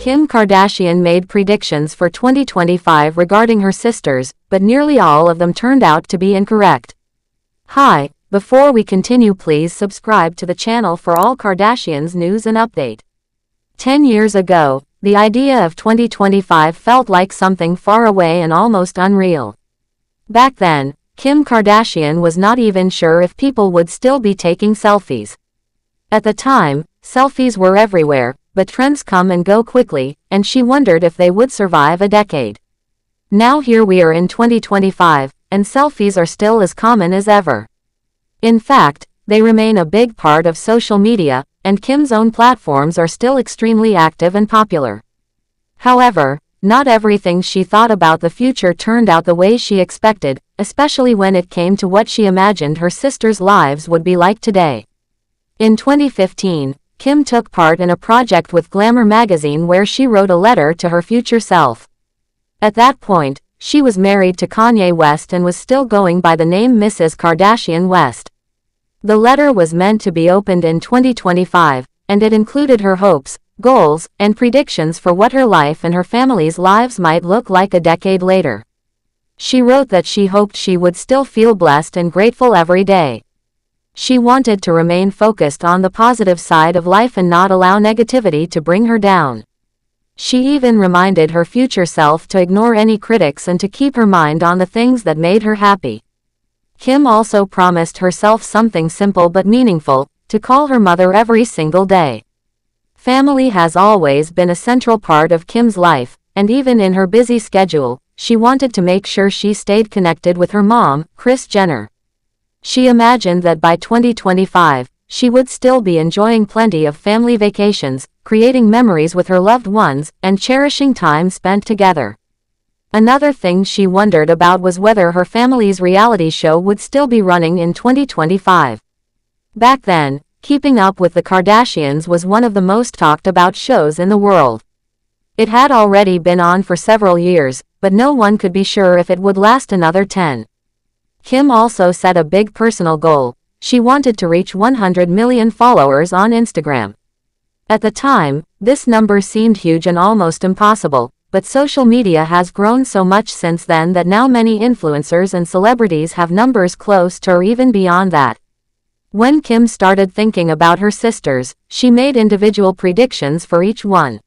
Kim Kardashian made predictions for 2025 regarding her sisters, but nearly all of them turned out to be incorrect. Hi, before we continue, please subscribe to the channel for all Kardashians news and update. 10 years ago, the idea of 2025 felt like something far away and almost unreal. Back then, Kim Kardashian was not even sure if people would still be taking selfies. At the time, selfies were everywhere, but trends come and go quickly, and she wondered if they would survive a decade. Now here we are in 2025, and selfies are still as common as ever. In fact, they remain a big part of social media, and Kim's own platforms are still extremely active and popular. However, not everything she thought about the future turned out the way she expected, especially when it came to what she imagined her sisters' lives would be like today. In 2015, Kim took part in a project with Glamour magazine where she wrote a letter to her future self. At that point, she was married to Kanye West and was still going by the name Mrs. Kardashian West. The letter was meant to be opened in 2025, and it included her hopes, goals, and predictions for what her life and her family's lives might look like a decade later. She wrote that she hoped she would still feel blessed and grateful every day. She wanted to remain focused on the positive side of life and not allow negativity to bring her down. She even reminded her future self to ignore any critics and to keep her mind on the things that made her happy. Kim also promised herself something simple but meaningful, to call her mother every single day. Family has always been a central part of Kim's life, and even in her busy schedule, she wanted to make sure she stayed connected with her mom, Kris Jenner. She imagined that by 2025, she would still be enjoying plenty of family vacations, creating memories with her loved ones, and cherishing time spent together. Another thing she wondered about was whether her family's reality show would still be running in 2025. Back then, Keeping Up with the Kardashians was one of the most talked about shows in the world. It had already been on for several years, but no one could be sure if it would last another 10. Kim also set a big personal goal. She wanted to reach 100 million followers on Instagram. At the time, this number seemed huge and almost impossible, but social media has grown so much since then that now many influencers and celebrities have numbers close to or even beyond that. When Kim started thinking about her sisters, she made individual predictions for each one.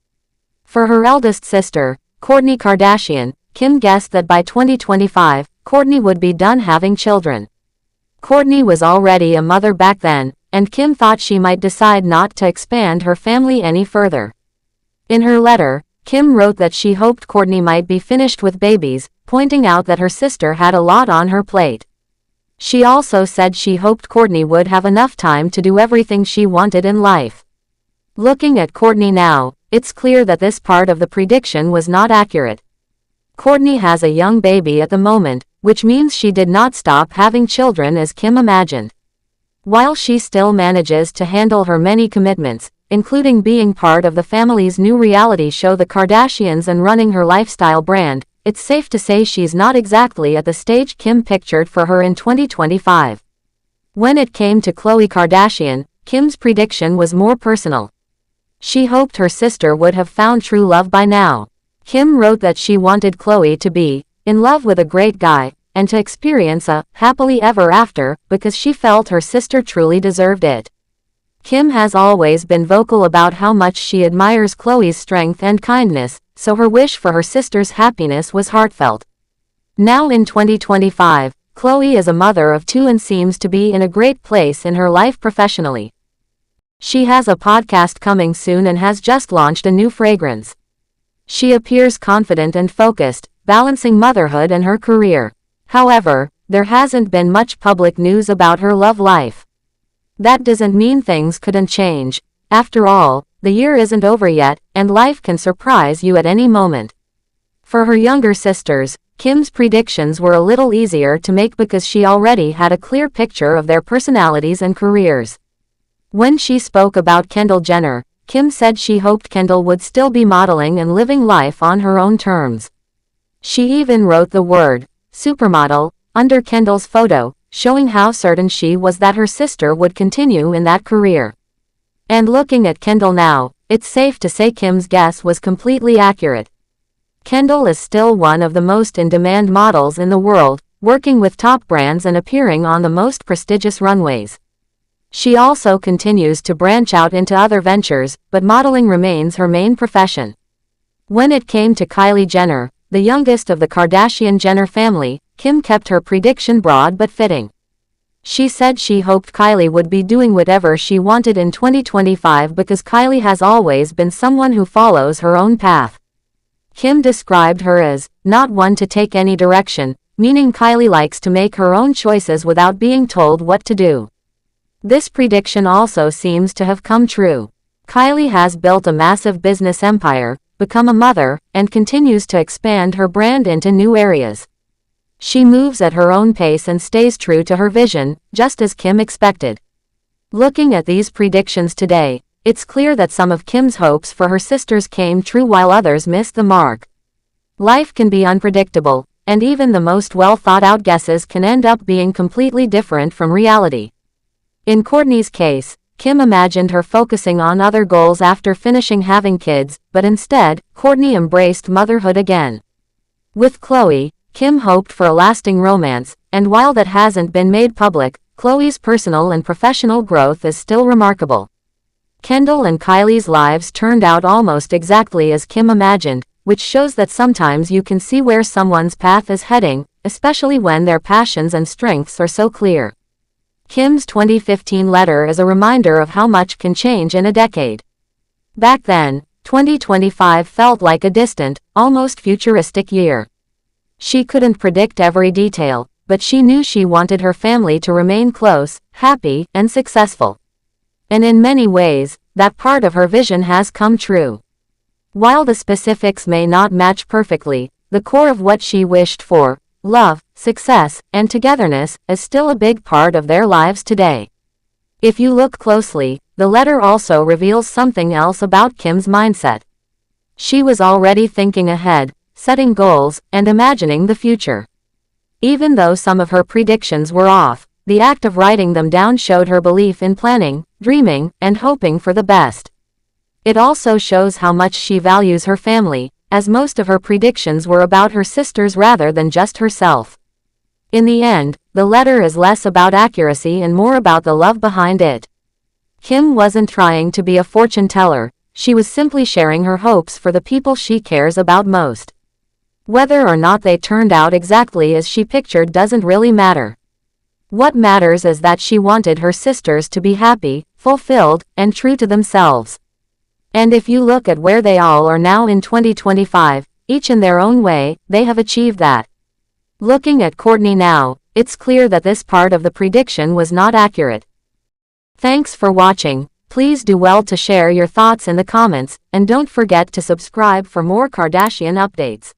For her eldest sister, Kourtney Kardashian, Kim guessed that by 2025, Kourtney would be done having children. Kourtney was already a mother back then, and Kim thought she might decide not to expand her family any further. In her letter, Kim wrote that she hoped Kourtney might be finished with babies, pointing out that her sister had a lot on her plate. She also said she hoped Kourtney would have enough time to do everything she wanted in life. Looking at Kourtney now, it's clear that this part of the prediction was not accurate. Kourtney has a young baby at the moment, which means she did not stop having children as Kim imagined. While she still manages to handle her many commitments, including being part of the family's new reality show The Kardashians and running her lifestyle brand, it's safe to say she's not exactly at the stage Kim pictured for her in 2025. When it came to Khloe Kardashian, Kim's prediction was more personal. She hoped her sister would have found true love by now. Kim wrote that she wanted Khloe to be in love with a great guy, and to experience a happily ever after, because she felt her sister truly deserved it. Kim has always been vocal about how much she admires Khloe's strength and kindness, so her wish for her sister's happiness was heartfelt. Now in 2025, Khloe is a mother of 2 and seems to be in a great place in her life professionally. She has a podcast coming soon and has just launched a new fragrance. She appears confident and focused, balancing motherhood and her career. However, there hasn't been much public news about her love life. That doesn't mean things couldn't change. After all, the year isn't over yet, and life can surprise you at any moment. For her younger sisters, Kim's predictions were a little easier to make because she already had a clear picture of their personalities and careers. When she spoke about Kendall Jenner, Kim said she hoped Kendall would still be modeling and living life on her own terms. She even wrote the word supermodel under Kendall's photo, showing how certain she was that her sister would continue in that career. And looking at Kendall now, it's safe to say Kim's guess was completely accurate. Kendall is still one of the most in-demand models in the world, working with top brands and appearing on the most prestigious runways. She also continues to branch out into other ventures, but modeling remains her main profession. When it came to Kylie Jenner, the youngest of the Kardashian-Jenner family, Kim kept her prediction broad but fitting. She said she hoped Kylie would be doing whatever she wanted in 2025 because Kylie has always been someone who follows her own path. Kim described her as not one to take any direction, meaning Kylie likes to make her own choices without being told what to do. This prediction also seems to have come true. Kylie has built a massive business empire, become a mother, and continues to expand her brand into new areas. She moves at her own pace and stays true to her vision, just as Kim expected. Looking at these predictions today, it's clear that some of Kim's hopes for her sisters came true while others missed the mark. Life can be unpredictable, and even the most well-thought-out guesses can end up being completely different from reality. In Kourtney's case, Kim imagined her focusing on other goals after finishing having kids, but instead, Kourtney embraced motherhood again. With Khloe, Kim hoped for a lasting romance, and while that hasn't been made public, Khloe's personal and professional growth is still remarkable. Kendall and Kylie's lives turned out almost exactly as Kim imagined, which shows that sometimes you can see where someone's path is heading, especially when their passions and strengths are so clear. Kim's 2015 letter is a reminder of how much can change in a decade. Back then, 2025 felt like a distant, almost futuristic year. She couldn't predict every detail, but she knew she wanted her family to remain close, happy, and successful. And in many ways, that part of her vision has come true. While the specifics may not match perfectly, the core of what she wished for, love, success, and togetherness, is still a big part of their lives today. If you look closely, the letter also reveals something else about Kim's mindset. She was already thinking ahead, setting goals, and imagining the future. Even though some of her predictions were off, the act of writing them down showed her belief in planning, dreaming, and hoping for the best. It also shows how much she values her family, as most of her predictions were about her sisters rather than just herself. In the end, the letter is less about accuracy and more about the love behind it. Kim wasn't trying to be a fortune teller, she was simply sharing her hopes for the people she cares about most. Whether or not they turned out exactly as she pictured doesn't really matter. What matters is that she wanted her sisters to be happy, fulfilled, and true to themselves. And if you look at where they all are now in 2025, each in their own way, they have achieved that. Looking at Kourtney now, it's clear that this part of the prediction was not accurate. Thanks for watching. Please do well to share your thoughts in the comments, and don't forget to subscribe for more Kardashian updates.